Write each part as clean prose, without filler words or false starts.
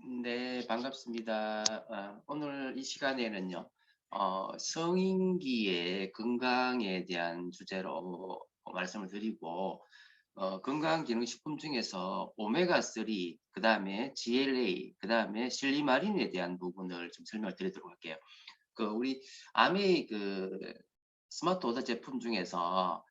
네, 반갑습니다. 오늘 이 시간에는요, 성인기의 건강에 대한 주제로 말씀을 드리고, 건강기능식품 중에서 오메가3, 그 다음에 GLA, 그 다음에 실리마린에 대한 부분을 좀 설명을 드리도록 할게요. 우리 아메이 스마트 워터 제품 중에서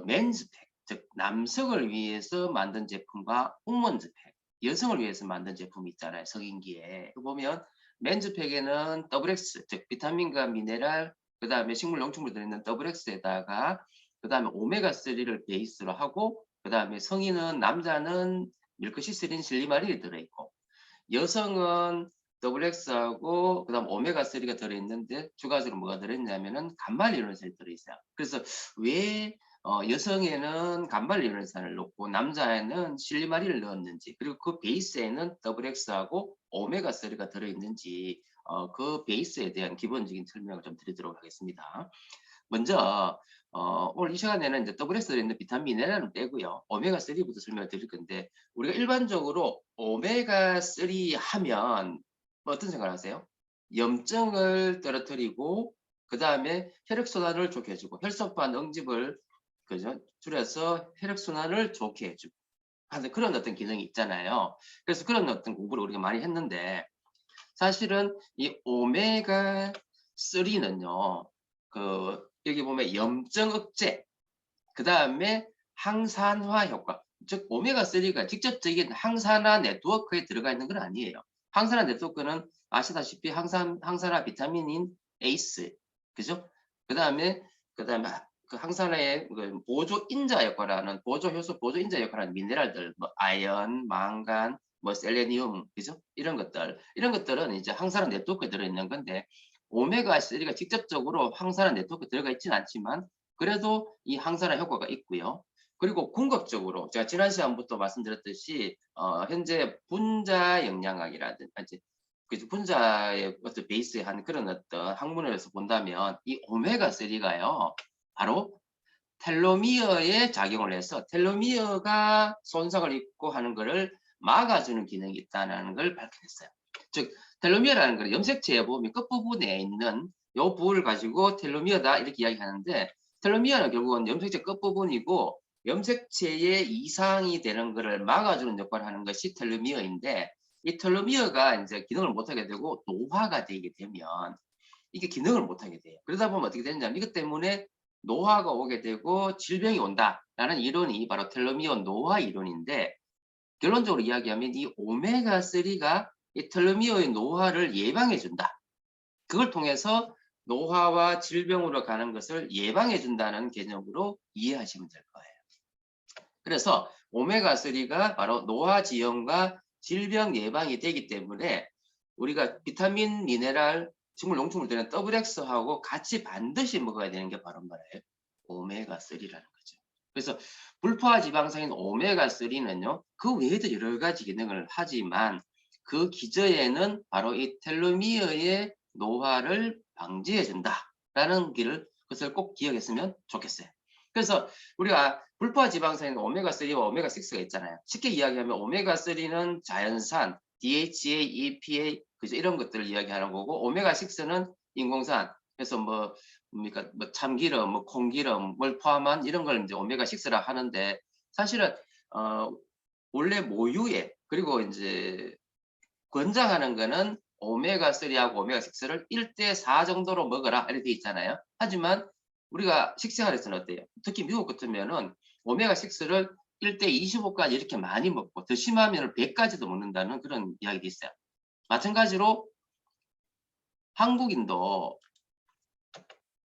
맨즈팩, 즉 남성을 위해서 만든 제품과 우먼즈팩, 여성을 위해서 만든 제품이 있잖아요. 성인기에 보면 맨즈팩에는 더블 X, 즉 비타민과 미네랄, 그 다음에 식물 농축물 들어있는 더블 X에다가 그 다음에 오메가3를 베이스로 하고, 그 다음에 성인은 남자는 밀크시스린 실리마린이 들어있고, 여성은 더블 X하고 그다음 오메가3가 들어있는데, 추가적으로 뭐가 들어있냐면은 간말리노산이 들어있어요. 그래서 왜 여성에는 간말리노산을 넣고 남자에는 실리마린을 넣었는지, 그리고 그 베이스에는 더블 X하고 오메가3가 들어있는지, 그 베이스에 대한 기본적인 설명을 좀 드리도록 하겠습니다. 먼저 오늘 이 시간에는 이제 더블 S에 있는 비타민 미네랄은 빼고요, 오메가3부터 설명을 드릴 건데, 우리가 일반적으로 오메가3 하면 뭐 어떤 생각을 하세요? 염증을 떨어뜨리고, 그 다음에 혈액순환을 좋게 해주고, 혈소판 응집을 그죠? 줄여서 혈액순환을 좋게 해주고 하는 그런 어떤 기능이 있잖아요. 그래서 그런 어떤 공부를 우리가 많이 했는데, 사실은 이 오메가3는요, 여기 보면 염증 억제, 그 다음에 항산화 효과, 즉 오메가3가 직접적인 항산화 네트워크에 들어가 있는 건 아니에요. 항산화 네트워크는 아시다시피 항산화 비타민인 에이스, 그죠? 그 다음에 그 항산화의 보조 인자 역할을 하는, 보조 효소, 보조 인자 역할을 하는 미네랄들, 뭐 아연, 망간, 뭐 셀레니움, 그죠? 이런 것들은 이제 항산화 네트워크에 들어있는 건데, 오메가3가 직접적으로 항산화 네트워크에 들어가 있지는 않지만 그래도 이 항산화 효과가 있고요. 그리고 궁극적으로 제가 지난 시간부터 말씀드렸듯이 현재 분자 영양학이라든지 분자의 어떤 베이스에 한 그런 어떤 학문에서 본다면, 이 오메가3가요 바로 텔로미어에 작용을 해서 텔로미어가 손상을 입고 하는 것을 막아주는 기능이 있다는 걸 밝혀냈어요. 즉 텔로미어라는 걸 염색체에 보면 끝부분에 있는 요 부분을 가지고 텔로미어다 이렇게 이야기하는데, 텔로미어는 결국은 염색체 끝부분이고 염색체의 이상이 되는 것을 막아주는 역할을 하는 것이 텔로미어인데, 이 텔로미어가 이제 기능을 못하게 되고 노화가 되게 되면 이게 기능을 못하게 돼요. 그러다 보면 어떻게 되느냐면, 이것 때문에 노화가 오게 되고 질병이 온다라는 이론이 바로 텔로미어 노화 이론인데, 결론적으로 이야기하면 이 오메가3가 이 텔로미어의 노화를 예방해 준다. 그걸 통해서 노화와 질병으로 가는 것을 예방해 준다는 개념으로 이해하시면 될 거예요. 그래서 오메가3가 바로 노화 지연과 질병 예방이 되기 때문에 우리가 비타민, 미네랄, 식물 농축물 되는 더블 X하고 같이 반드시 먹어야 되는 게 바로 뭐예요? 오메가3라는 거죠. 그래서 불포화 지방산인 오메가3는요, 그 외에도 여러 가지 기능을 하지만 그 기저에는 바로 이 텔로미어의 노화를 방지해 준다라는 것을 꼭 기억했으면 좋겠어요. 그래서 우리가 불포화 지방산인 오메가3와 오메가6가 있잖아요. 쉽게 이야기하면 오메가3는 자연산, DHA, EPA, 그죠? 이런 것들을 이야기하는 거고, 오메가6는 인공산, 그래서 뭡니까? 뭐 참기름, 뭐 콩기름을 포함한 이런 걸 이제 오메가6라 하는데, 사실은 어, 원래 모유에, 그리고 이제 권장하는 거는 오메가3하고 오메가6를 1대4 정도로 먹어라 이렇게 돼 있잖아요. 하지만 우리가 식생활에서는 어때요? 특히 미국 같으면은 오메가6를 1대25까지 이렇게 많이 먹고, 더 심하면 100까지도 먹는다는 그런 이야기도 있어요. 마찬가지로 한국인도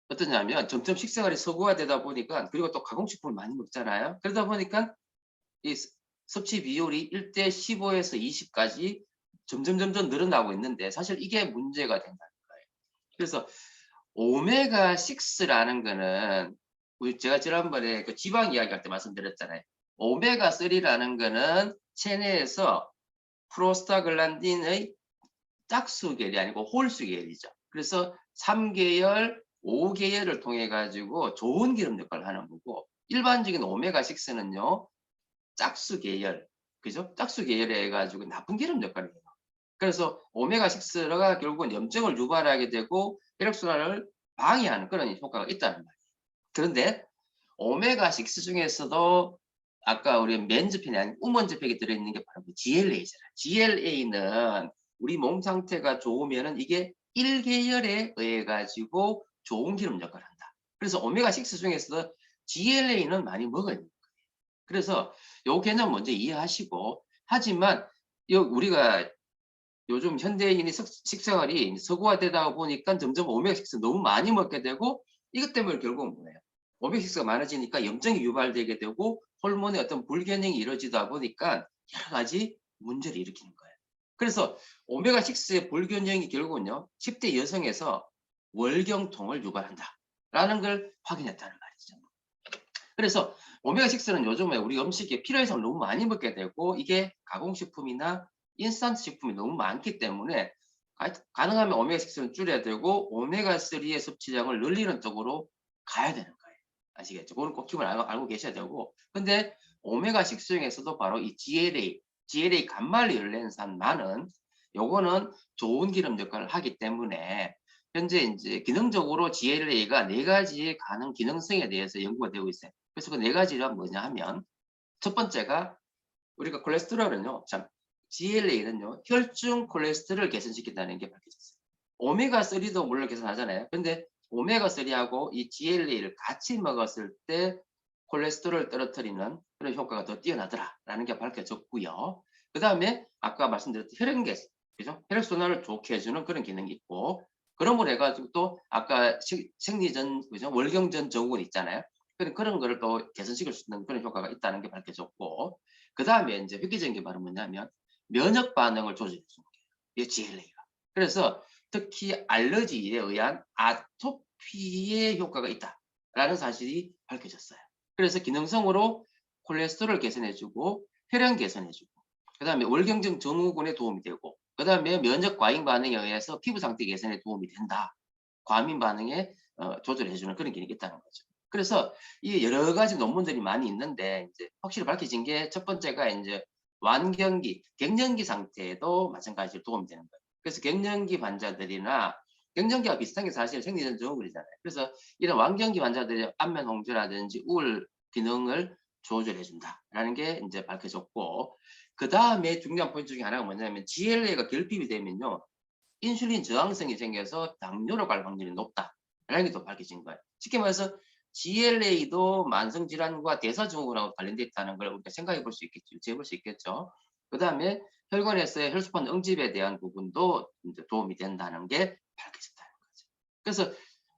어떠냐면 점점 식생활이 서구화되다 보니까, 그리고 또 가공식품을 많이 먹잖아요. 그러다 보니까 이 섭취 비율이 1대15에서 20까지 점점 늘어나고 있는데, 사실 이게 문제가 된다는 거예요. 그래서 오메가6라는 거는 제가 지난번에 그 지방 이야기할 때 말씀드렸잖아요. 오메가3라는 거는 체내에서 프로스타글란딘의 짝수계열이 아니고 홀수계열이죠. 그래서 3계열, 5계열을 통해 가지고 좋은 기름 역할을 하는 거고, 일반적인 오메가6는요 짝수 계열, 그죠? 짝수 계열에 해가지고 나쁜 기름 역할을 해요. 그래서 오메가6가 결국은 염증을 유발하게 되고 혈액순환을 방해하는 그런 효과가 있다는 말이에요. 그런데 오메가6 중에서도 아까 우리 맨즈펜이 아닌 우먼즈팩이 들어있는 게 바로 GLA잖아요. GLA는 우리 몸 상태가 좋으면은 이게 1계열에 의해 가지고 좋은 기름 역할을 한다. 그래서 오메가6 중에서도 GLA는 많이 먹어야 돼요. 그래서 요 개념 먼저 이해하시고, 하지만 우리가 요즘 현대인이 식생활이 서구화되다 보니까 점점 오메가6 너무 많이 먹게 되고, 이것 때문에 결국은 뭐예요? 오메가6가 많아지니까 염증이 유발되게 되고 호르몬의 어떤 불균형이 이루어지다 보니까 여러 가지 문제를 일으키는 거예요. 그래서 오메가6의 불균형이 결국은요, 10대 여성에서 월경통을 유발한다라는 걸 확인했다는 말이죠. 그래서 오메가6는 요즘에 우리 음식에 필요 이상 너무 많이 먹게 되고, 이게 가공식품이나 인스턴트 식품이 너무 많기 때문에 가능하면 오메가6는 줄여야 되고 오메가3의 섭취량을 늘리는 쪽으로 가야 되는 거예요. 아시겠죠? 그걸 꼭 기본 알고 계셔야 되고, 근데 오메가6 중에서도 바로 이 GLA 간말리올렌산만은 요거는 좋은 기름 역할을 하기 때문에 현재 이제 기능적으로 GLA가 4가지의 가능 기능성에 대해서 연구가 되고 있어요. 그래서 그 4가지가 뭐냐 하면, 첫 번째가 우리가 콜레스테롤은요, 참, GLA는요, 혈중 콜레스테롤을 개선시킨다는 게 밝혀졌어요. 오메가3도 물론 개선하잖아요. 근데 오메가3하고 이 GLA를 같이 먹었을 때 콜레스테롤을 떨어뜨리는 그런 효과가 더 뛰어나더라라는 게 밝혀졌고요. 그 다음에 아까 말씀드렸던 혈액개선, 그죠? 혈액순환을 좋게 해주는 그런 기능이 있고, 그런 걸 해가지고 또 아까 생리전, 그죠? 월경전 증후군 있잖아요. 그런 거를 또 개선시킬 수 있는 그런 효과가 있다는 게 밝혀졌고, 그 다음에 이제 획기적인 게 바로 뭐냐면 면역 반응을 조절해 주는 거예요. 이 GLA가. 그래서 특히 알러지에 의한 아토피의 효과가 있다라는 사실이 밝혀졌어요. 그래서 기능성으로 콜레스테롤 개선해주고 혈행 개선해주고, 그 다음에 월경증 증후군에 도움이 되고, 그 다음에 면역 과잉 반응에 의해서 피부 상태 개선에 도움이 된다. 과민 반응에 조절해주는 그런 기능이 있다는 거죠. 그래서 이 여러 가지 논문들이 많이 있는데, 이제 확실히 밝혀진 게 첫 번째가 이제 완경기, 갱년기 상태에도 마찬가지로 도움이 되는 거예요. 그래서 갱년기 환자들이나 갱년기와 비슷한 게 사실 생리전 증후군이잖아요. 그래서 이런 완경기 환자들의 안면 홍조라든지 우울 기능을 조절해준다라는 게 이제 밝혀졌고, 그 다음에 중요한 포인트 중에 하나가 뭐냐면 GLA가 결핍이 되면요, 인슐린 저항성이 생겨서 당뇨로 갈 확률이 높다라는 게 또 밝혀진 거예요. 쉽게 말해서 GLA도 만성질환과 대사증후군하고 관련돼 있다는 걸 우리가 생각해 볼 수 있겠죠. 재볼 수 있겠죠. 그 다음에 혈관에서의 혈소판 응집에 대한 부분도 이제 도움이 된다는 게 밝혀졌다는 거죠. 그래서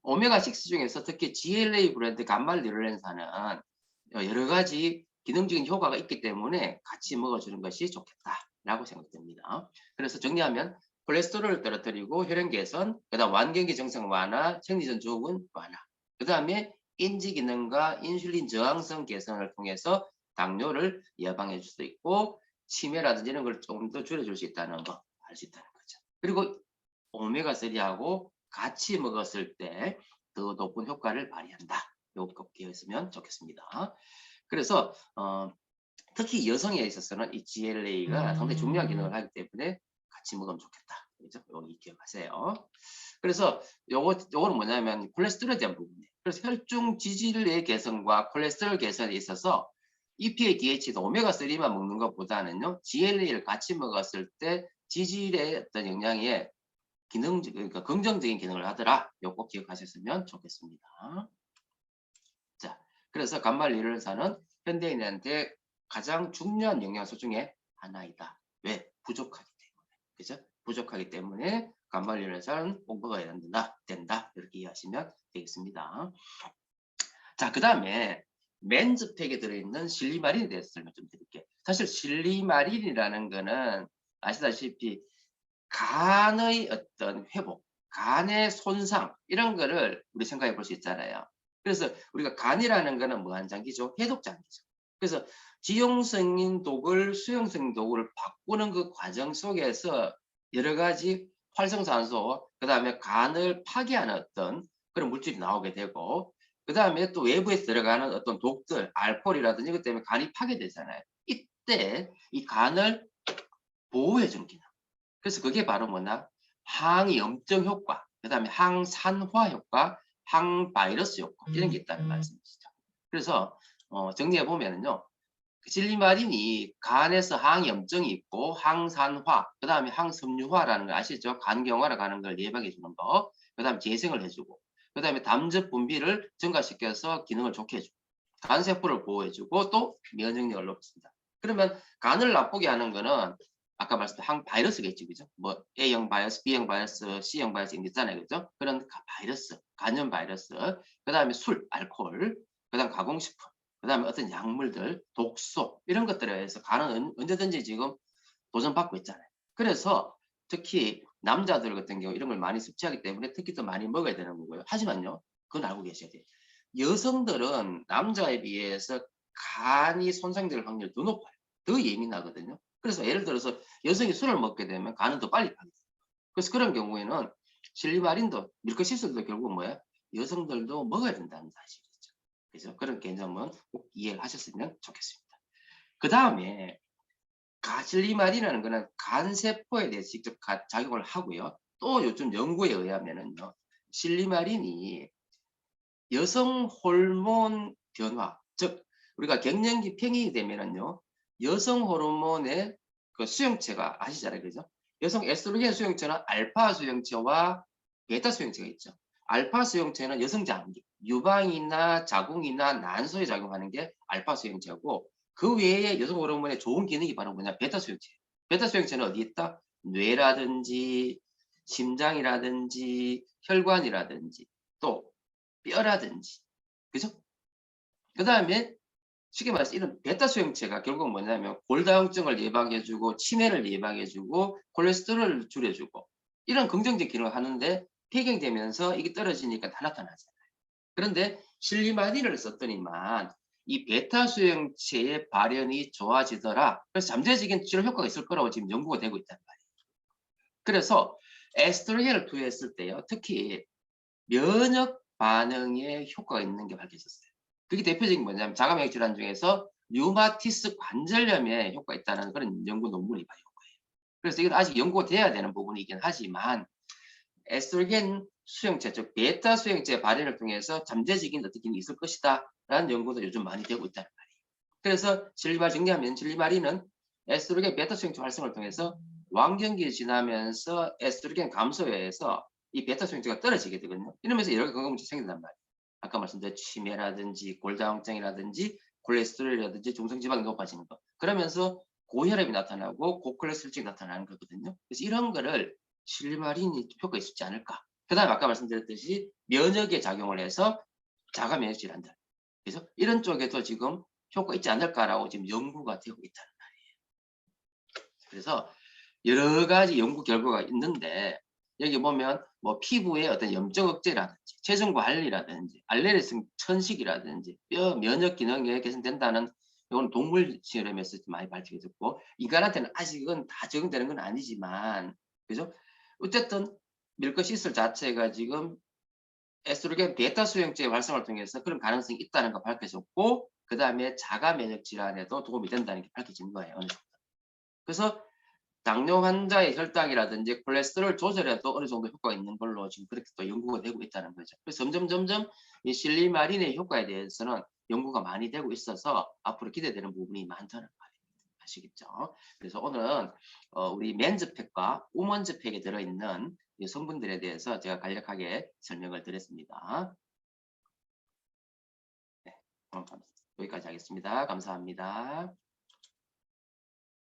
오메가6 중에서 특히 GLA 브랜드 간말리올렌산은 여러 가지 기능적인 효과가 있기 때문에 같이 먹어주는 것이 좋겠다라고 생각됩니다. 그래서 정리하면 콜레스테롤을 떨어뜨리고 혈행 개선, 그다음 완경기 증상 완화, 생리전 증후군 완화, 그 다음에 인지 기능과 인슐린 저항성 개선을 통해서 당뇨를 예방해 줄 수 있고, 치매라든지 이런 걸 조금 더 줄여줄 수 있다는 거 알 수 있다는 거죠. 그리고 오메가3하고 같이 먹었을 때 더 높은 효과를 발휘한다. 요거 꼭 기억했으면 좋겠습니다. 그래서 특히 여성에 있어서는 이 GLA가 상당히 중요한 기능을 하기 때문에 같이 먹으면 좋겠다. 그죠? 여기 기억하세요. 그래서 요거는 뭐냐면 콜레스테롤에 대한 부분이에요. 그래서 혈중 지질의 개선과 콜레스테롤 개선에 있어서 EPA, DH도 오메가3만 먹는 것보다는요, GLA를 같이 먹었을 때 지질의 어떤 영향에 그러니까 긍정적인 기능을 하더라. 요거 꼭 기억하셨으면 좋겠습니다. 자, 그래서 간말리올렌산은 현대인한테 가장 중요한 영양소 중에 하나이다. 왜? 부족하기 때문에. 그죠? 부족하기 때문에 간말리올렌산은 꼭 먹어야 된다. 이렇게 이해하시면 되겠습니다. 자, 그 다음에 맨즈팩에 들어있는 실리마린에 대해서 설명 좀 드릴게요. 사실 실리마린이라는 거는 아시다시피 간의 어떤 회복, 간의 손상 이런 거를 우리 생각해 볼 수 있잖아요. 그래서 우리가 간이라는 거는 뭐 한 장기죠? 해독장기죠. 그래서 지용성인 독을 수용성인 독을 바꾸는 그 과정 속에서 여러 가지 활성산소, 그 다음에 간을 파괴하는 어떤 그런 물질이 나오게 되고, 그 다음에 또 외부에서 들어가는 어떤 독들, 알코올이라든지 이것 때문에 간이 파괴되잖아요. 이때 이 간을 보호해주는 기능. 그래서 그게 바로 뭐냐? 항염증 효과, 그다음에 항산화 효과, 항바이러스 효과 이런 게 있다는 말씀이시죠. 그래서 정리해 보면은요. 실리마린이 간에서 항염증이 있고 항산화, 그다음에 항섬유화라는 거 아시죠? 간경화로 가는 걸 예방해 주는 거. 그다음에 재생을 해주고, 그다음에 담즙 분비를 증가시켜서 기능을 좋게 해주고, 간세포를 보호해주고 또 면역력을 높입니다. 그러면 간을 나쁘게 하는 거는 아까 말씀드린 항바이러스겠죠, 그죠? 뭐 A형 바이러스, B형 바이러스, C형 바이러스 있잖아요, 그죠? 그런 바이러스, 간염 바이러스, 그다음에 술, 알코올, 그다음 가공식품. 그다음에 어떤 약물들, 독소 이런 것들에 의해서 간은 언제든지 지금 도전받고 있잖아요. 그래서 특히 남자들 같은 경우 이런 걸 많이 섭취하기 때문에 특히 더 많이 먹어야 되는 거고요. 하지만요, 그건 알고 계셔야 돼요. 여성들은 남자에 비해서 간이 손상될 확률이 더 높아요. 더 예민하거든요. 그래서 예를 들어서 여성이 술을 먹게 되면 간은 더 빨리 파게 돼요. 그래서 그런 경우에는 실리마린도 밀크시슬도 결국 뭐야? 여성들도 먹어야 된다는 사실이죠. 그래서 그런 개념은 꼭 이해하셨으면 좋겠습니다. 그 다음에 가실리마린이라는 거는 간세포에 대해서 직접 작용을 하고요. 또 요즘 연구에 의하면은요, 실리마린이 여성 호르몬 변화, 즉 우리가 갱년기 평행이 되면은요, 여성 호르몬의 그 수용체가 아시잖아요, 그죠? 여성 에스트로겐 수용체는 알파 수용체와 베타 수용체가 있죠. 알파 수용체는 여성 장기, 유방이나 자궁이나 난소에 작용하는 게 알파 수용체고, 그 외에 여성 호르몬의 좋은 기능이 바로 뭐냐? 베타 수용체. 베타 수용체는 어디 있다? 뇌라든지 심장이라든지 혈관이라든지 또 뼈라든지, 그죠? 그 다음에 쉽게 말해서 이런 베타 수용체가 결국 뭐냐면 골다공증을 예방해주고 치매를 예방해주고 콜레스테롤을 줄여주고 이런 긍정적 기능을 하는데 폐경되면서 이게 떨어지니까 다 나타나잖아요. 그런데 실리마딘을 썼더니만 이 베타 수용체의 발현이 좋아지더라. 그래서 잠재적인 치료 효과가 있을 거라고 지금 연구가 되고 있단 말이에요. 그래서 에스트로겐을 투여했을 때요, 특히 면역 반응에 효과가 있는 게 밝혀졌어요. 그게 대표적인 뭐냐면 자가면역 질환 중에서 류마티스 관절염에 효과가 있다는 그런 연구 논문이 나온 거예요. 그래서 이건 아직 연구가 돼야 되는 부분이긴 하지만 에스트로겐 수용체, 즉 베타 수용체 발현을 통해서 잠재적인 어떤 기능이 있을 것이다 라는 연구도 요즘 많이 되고 있다는 말이에요. 그래서 실리마린 정리하면 실리마린은 에스트로겐 베타 수용체 활성을 통해서 왕경기 지나면서 에스트로겐 감소에 의해서 이 베타 수용체가 떨어지게 되거든요. 이러면서 여러 가지 건강 문제가 생긴단 말이에요. 아까 말씀드린 치매라든지 골다공증이라든지 콜레스테롤이라든지 중성지방이 높아지는 거. 그러면서 고혈압이 나타나고 고콜레스테롤증이 나타나는 거거든요. 그래서 이런 거를 실리마린이 효과가 있지 않을까. 그 다음에 아까 말씀드렸듯이 면역에 작용을 해서 자가 면역 질환들. 그래서 이런 쪽에도 지금 효과 있지 않을까라고 지금 연구가 되고 있다는 말이에요. 그래서 여러 가지 연구 결과가 있는데 여기 보면 뭐 피부의 어떤 염증 억제라든지 체중 관리라든지 알레르기 천식이라든지 뼈 면역 기능에 개선된다는 이건 동물 실험에서 많이 밝혀졌고 인간한테는 아직은 다 적용되는 건 아니지만 그죠? 어쨌든 밀크시슬 자체가 지금 에스트로겐 베타 수용체 활성을 통해서 그런 가능성이 있다는 거 밝혀졌고 그 다음에 자가 면역 질환에도 도움이 된다는 게 밝혀진 거예요. 어느 정도. 그래서 당뇨 환자의 혈당이라든지 콜레스테롤 조절에도 어느 정도 효과가 있는 걸로 지금 그렇게 또 연구가 되고 있다는 거죠. 그래서 점점 이 실리마린의 효과에 대해서는 연구가 많이 되고 있어서 앞으로 기대되는 부분이 많다는 말입니다. 아시겠죠? 그래서 오늘은 우리 맨즈팩과 우먼즈팩에 들어있는 이 성분들에 대해서 제가 간략하게 설명을 드렸습니다. 네, 여기까지 하겠습니다. 감사합니다.